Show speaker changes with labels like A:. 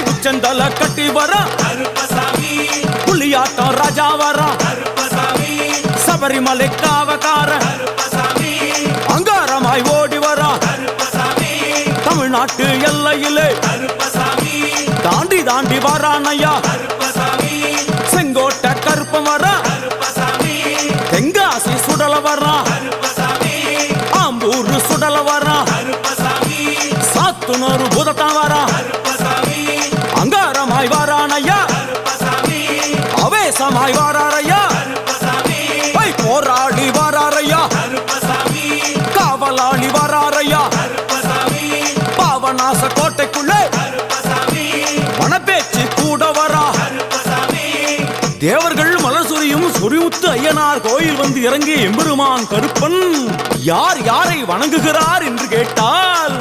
A: உச்சந்தல கட்டி வர புலியாட்டம் ராஜா வர சபரிமலை காவக்கார அங்காரமாய் ஓடி வர தமிழ்நாட்டு எல்லையிலே தாண்டி தாண்டி வரானையா செங்கோட்டை கருப்பம் வர தெங்காசி சுடல வர ஆம்பூர் சுடல வர சாத்துனூர் புதட்டம் வர அங்காரமாய் வாரானையா அவேசமாய் வாராரையா போராடி வாராரையா காவலாளி வாராரையா பாவநாச கோட்டைக்குள்ளே மனப்பேச்சு கூட வரா தேவர்கள் மலர் சொரியும் சொரிமுத்து ஐயனார் கோயில் வந்து இறங்கிய எம்பெருமான் கருப்பன் யார் யாரை வணங்குகிறார் என்று கேட்டால்